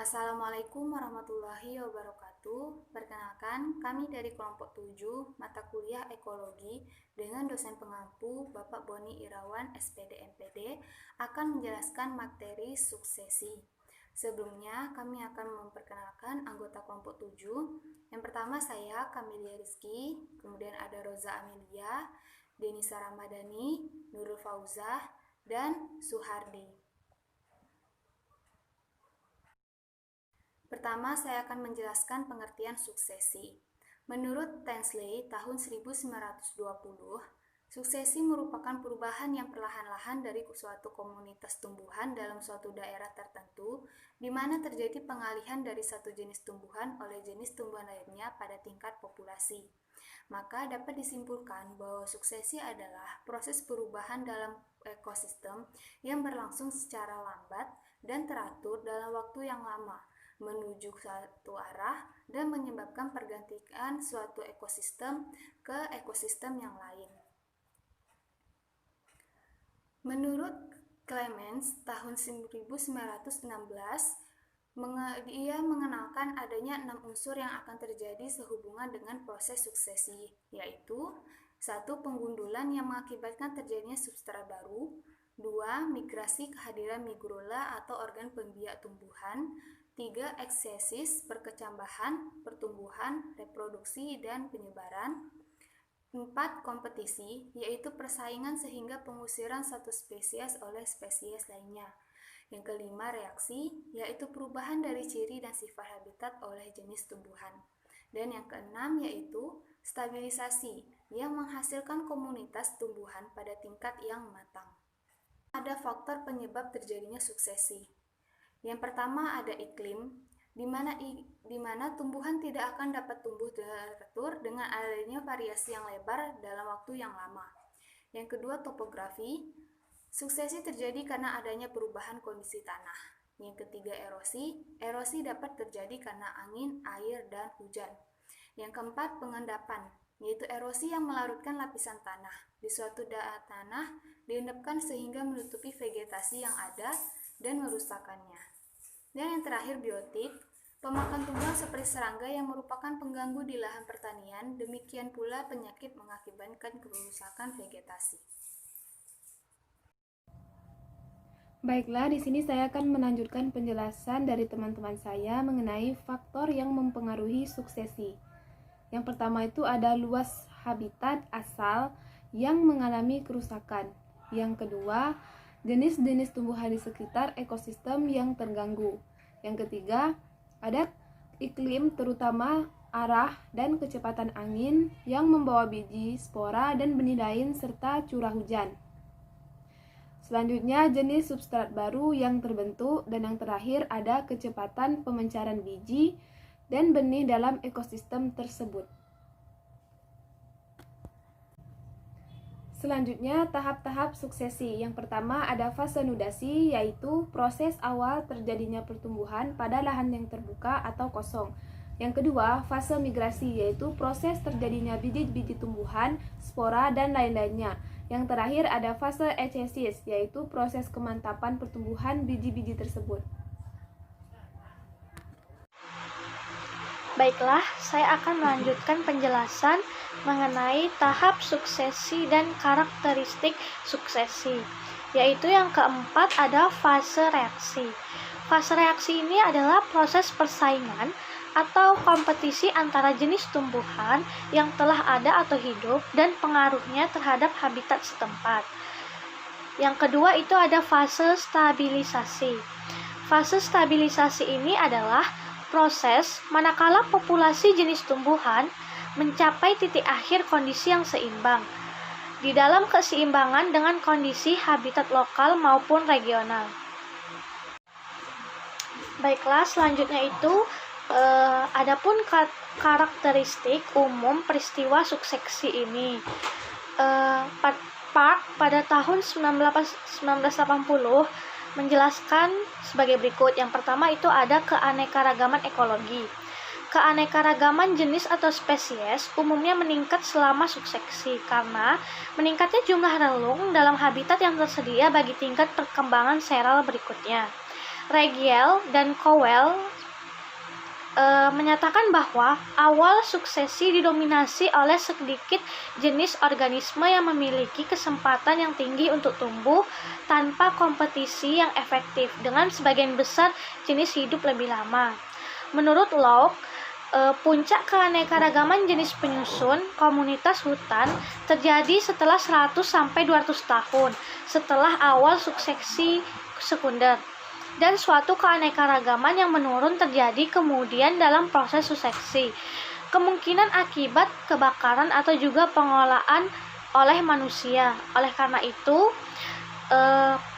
Assalamualaikum warahmatullahi wabarakatuh. Perkenalkan, kami dari kelompok 7 mata kuliah Ekologi dengan dosen pengampu Bapak Boni Irawan SPD MPD akan menjelaskan materi suksesi. Sebelumnya, kami akan memperkenalkan anggota kelompok 7. Yang pertama saya, Kamilia Rizky, kemudian ada Roza Amelia, Denisa Ramadhani, Nurul Fauzah, dan Suhardi. Pertama, saya akan menjelaskan pengertian suksesi. Menurut Tansley tahun 1920, suksesi merupakan perubahan yang perlahan-lahan dari suatu komunitas tumbuhan dalam suatu daerah tertentu, di mana terjadi pengalihan dari satu jenis tumbuhan oleh jenis tumbuhan lainnya pada tingkat populasi. Maka dapat disimpulkan bahwa suksesi adalah proses perubahan dalam ekosistem yang berlangsung secara lambat dan teratur dalam waktu yang lama, menuju satu arah dan menyebabkan pergantian suatu ekosistem ke ekosistem yang lain. Menurut Clemens tahun 1916, ia mengenalkan adanya 6 unsur yang akan terjadi sehubungan dengan proses suksesi, yaitu 1. Penggundulan yang mengakibatkan terjadinya substrat baru, 2. Migrasi kehadiran migrula atau organ pembiak tumbuhan, 3. Eksesis, perkecambahan, pertumbuhan, reproduksi, dan penyebaran. 4. Kompetisi, yaitu persaingan sehingga pengusiran satu spesies oleh spesies lainnya. Yang kelima, reaksi, yaitu perubahan dari ciri dan sifat habitat oleh jenis tumbuhan. Dan yang keenam, yaitu stabilisasi, yang menghasilkan komunitas tumbuhan pada tingkat yang matang. Ada faktor penyebab terjadinya suksesi. Yang pertama ada iklim, di mana tumbuhan tidak akan dapat tumbuh teratur dengan adanya variasi yang lebar dalam waktu yang lama. Yang kedua, topografi. Suksesi terjadi karena adanya perubahan kondisi tanah. Yang ketiga, erosi. Erosi dapat terjadi karena angin, air, dan hujan. Yang keempat, pengendapan, yaitu erosi yang melarutkan lapisan tanah. Di suatu tanah diendapkan sehingga menutupi vegetasi yang ada dan merusakkannya. Dan yang terakhir, biotik, pemakan tumbuhan seperti serangga yang merupakan pengganggu di lahan pertanian, demikian pula penyakit mengakibatkan kerusakan vegetasi. Baiklah, di sini saya akan melanjutkan penjelasan dari teman-teman saya mengenai faktor yang mempengaruhi suksesi. Yang pertama itu ada luas habitat asal yang mengalami kerusakan. Yang kedua, jenis-jenis tumbuhan di sekitar ekosistem yang terganggu. Yang ketiga, ada iklim terutama arah dan kecepatan angin yang membawa biji, spora, dan benih lain serta curah hujan. Selanjutnya, jenis substrat baru yang terbentuk, dan yang terakhir ada kecepatan pemencaran biji dan benih dalam ekosistem tersebut. Selanjutnya, tahap-tahap suksesi. Yang pertama ada fase nudasi, yaitu proses awal terjadinya pertumbuhan pada lahan yang terbuka atau kosong. Yang kedua, fase migrasi, yaitu proses terjadinya biji-biji tumbuhan, spora, dan lain-lainnya. Yang terakhir ada fase eksesis, yaitu proses kemantapan pertumbuhan biji-biji tersebut. Baiklah, saya akan melanjutkan penjelasan mengenai tahap suksesi dan karakteristik suksesi, yaitu yang keempat ada fase reaksi. Fase reaksi ini adalah proses persaingan atau kompetisi antara jenis tumbuhan yang telah ada atau hidup dan pengaruhnya terhadap habitat setempat. Yang kedua itu ada fase stabilisasi. Fase stabilisasi ini adalah proses manakala populasi jenis tumbuhan mencapai titik akhir kondisi yang seimbang di dalam keseimbangan dengan kondisi habitat lokal maupun regional. Baiklah, selanjutnya itu adapun karakteristik umum peristiwa suksesi ini. Park pada tahun 1980 menjelaskan sebagai berikut. Yang pertama itu ada keanekaragaman ekologi. Keanekaragaman jenis atau spesies umumnya meningkat selama suksesi karena meningkatnya jumlah relung dalam habitat yang tersedia bagi tingkat perkembangan seral berikutnya. Regiel dan Cowell menyatakan bahwa awal suksesi didominasi oleh sedikit jenis organisme yang memiliki kesempatan yang tinggi untuk tumbuh tanpa kompetisi yang efektif dengan sebagian besar jenis hidup lebih lama. Menurut Locke, puncak keanekaragaman jenis penyusun komunitas hutan terjadi setelah 100-200 tahun setelah awal suksesi sekunder, dan suatu keanekaragaman yang menurun terjadi kemudian dalam proses suksesi, kemungkinan akibat kebakaran atau juga pengolahan oleh manusia. Oleh karena itu,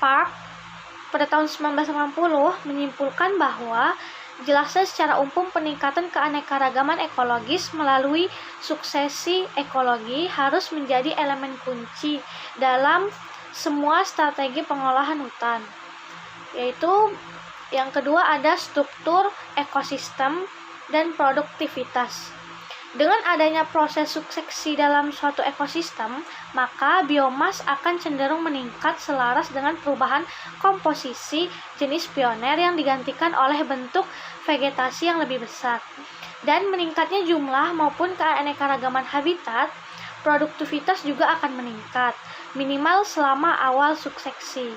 Park pada tahun 1980 menyimpulkan bahwa jelasnya secara umum peningkatan keanekaragaman ekologis melalui suksesi ekologi harus menjadi elemen kunci dalam semua strategi pengolahan hutan. Yaitu yang kedua ada struktur ekosistem dan produktivitas. Dengan adanya proses suksesi dalam suatu ekosistem, maka biomas akan cenderung meningkat selaras dengan perubahan komposisi jenis pioner yang digantikan oleh bentuk vegetasi yang lebih besar. Dan meningkatnya jumlah maupun keanekaragaman habitat, produktivitas juga akan meningkat, minimal selama awal suksesi.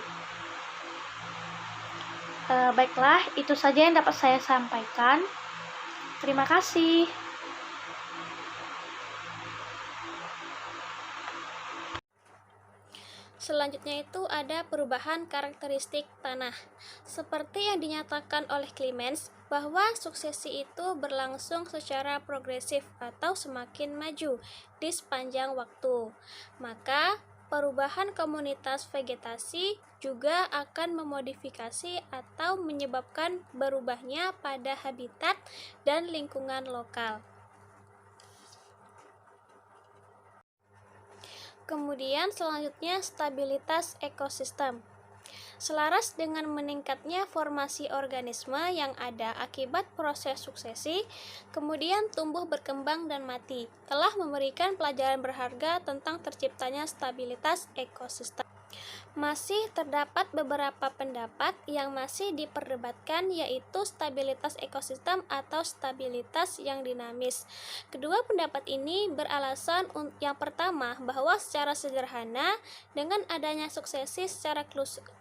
Baiklah, itu saja yang dapat saya sampaikan. Terima kasih. Selanjutnya itu ada perubahan karakteristik tanah. Seperti yang dinyatakan oleh Clemens, bahwa suksesi itu berlangsung secara progresif atau semakin maju di sepanjang waktu. Maka, perubahan komunitas vegetasi juga akan memodifikasi atau menyebabkan berubahnya pada habitat dan lingkungan lokal. Kemudian selanjutnya stabilitas ekosistem. Selaras dengan meningkatnya formasi organisme yang ada akibat proses suksesi, kemudian tumbuh, berkembang, dan mati, telah memberikan pelajaran berharga tentang terciptanya stabilitas ekosistem. Masih terdapat beberapa pendapat yang masih diperdebatkan, yaitu stabilitas ekosistem atau stabilitas yang dinamis. Kedua pendapat ini beralasan yang pertama bahwa secara sederhana dengan adanya suksesi secara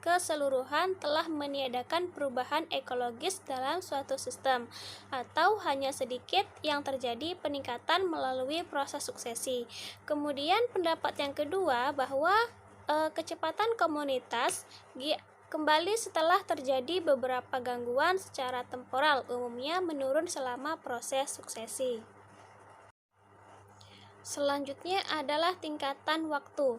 keseluruhan telah meniadakan perubahan ekologis dalam suatu sistem, atau hanya sedikit yang terjadi peningkatan melalui proses suksesi. Kemudian pendapat yang kedua bahwa kecepatan komunitas kembali setelah terjadi beberapa gangguan secara temporal, umumnya menurun selama proses suksesi. Selanjutnya adalah tingkatan waktu.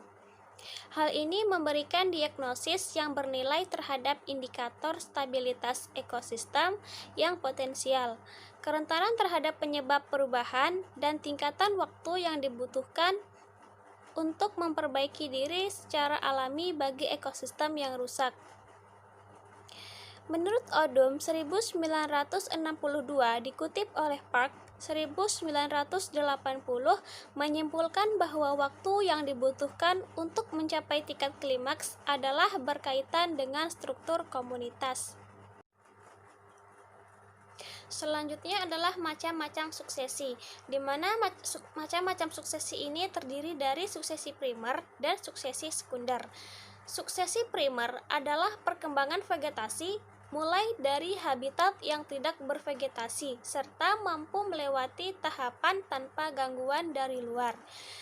Hal ini memberikan diagnosis yang bernilai terhadap indikator stabilitas ekosistem yang potensial, kerentanan terhadap penyebab perubahan, dan tingkatan waktu yang dibutuhkan untuk memperbaiki diri secara alami bagi ekosistem yang rusak. Menurut Odum 1962 dikutip oleh Park 1980 menyimpulkan bahwa waktu yang dibutuhkan untuk mencapai tingkat klimaks adalah berkaitan dengan struktur komunitas. Selanjutnya adalah macam-macam suksesi, di mana macam-macam suksesi ini terdiri dari suksesi primer dan suksesi sekunder. Suksesi primer adalah perkembangan vegetasi mulai dari habitat yang tidak bervegetasi serta mampu melewati tahapan tanpa gangguan dari luar,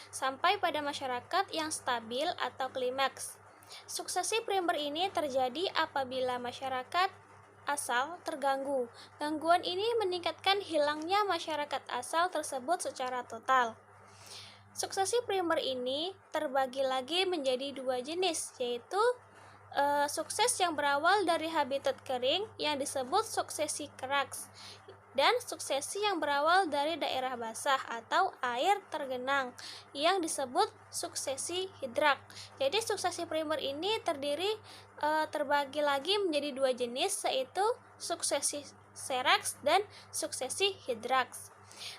sampai pada masyarakat yang stabil atau klimaks. Suksesi primer ini terjadi apabila masyarakat asal terganggu. Gangguan ini meningkatkan hilangnya masyarakat asal tersebut secara total. Suksesi primer ini terbagi lagi menjadi dua jenis, yaitu sukses yang berawal dari habitat kering yang disebut suksesi kraks, dan suksesi yang berawal dari daerah basah atau air tergenang yang disebut suksesi hidrak. Jadi suksesi primer ini terbagi lagi menjadi dua jenis, yaitu suksesi seraks dan suksesi hidraks.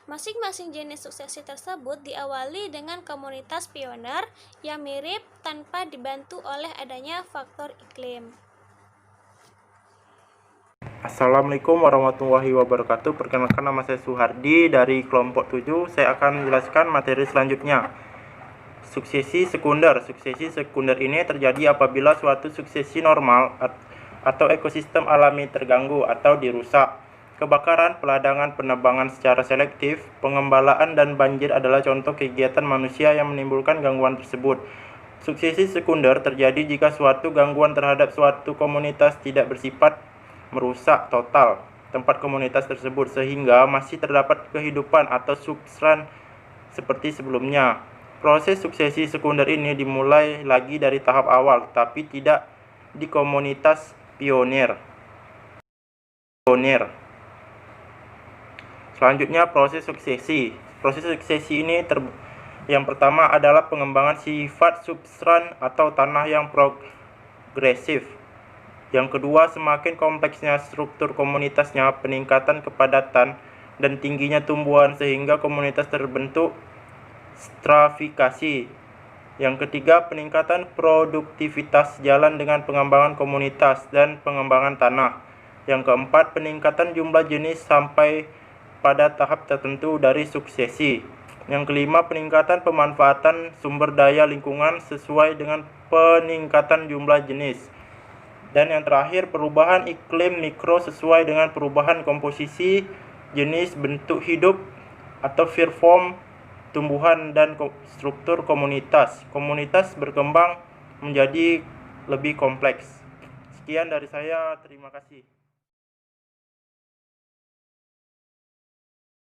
Masing-masing jenis suksesi tersebut diawali dengan komunitas pioner yang mirip tanpa dibantu oleh adanya faktor iklim. Assalamualaikum warahmatullahi wabarakatuh. Perkenalkan, nama saya Suhardi dari kelompok 7. Saya akan menjelaskan materi selanjutnya. Suksesi sekunder. Suksesi sekunder ini terjadi apabila suatu suksesi normal atau ekosistem alami terganggu atau dirusak. Kebakaran, peladangan, penebangan secara selektif, pengembalaan, dan banjir adalah contoh kegiatan manusia yang menimbulkan gangguan tersebut. Suksesi sekunder terjadi jika suatu gangguan terhadap suatu komunitas tidak bersifat merusak total tempat komunitas tersebut sehingga masih terdapat kehidupan atau substran seperti sebelumnya. Proses suksesi sekunder ini dimulai lagi dari tahap awal, tapi tidak di komunitas pionir. Selanjutnya, proses suksesi. Proses suksesi ini yang pertama adalah pengembangan sifat substran atau tanah yang progresif. Yang kedua, semakin kompleksnya struktur komunitasnya, peningkatan kepadatan dan tingginya tumbuhan sehingga komunitas terbentuk stratifikasi. Yang ketiga, peningkatan produktivitas jalan dengan pengembangan komunitas dan pengembangan tanah. Yang keempat, peningkatan jumlah jenis sampai pada tahap tertentu dari suksesi. Yang kelima, peningkatan pemanfaatan sumber daya lingkungan sesuai dengan peningkatan jumlah jenis. Dan yang terakhir, perubahan iklim mikro sesuai dengan perubahan komposisi jenis, bentuk hidup atau form tumbuhan dan struktur komunitas. Komunitas berkembang menjadi lebih kompleks. Sekian dari saya, terima kasih.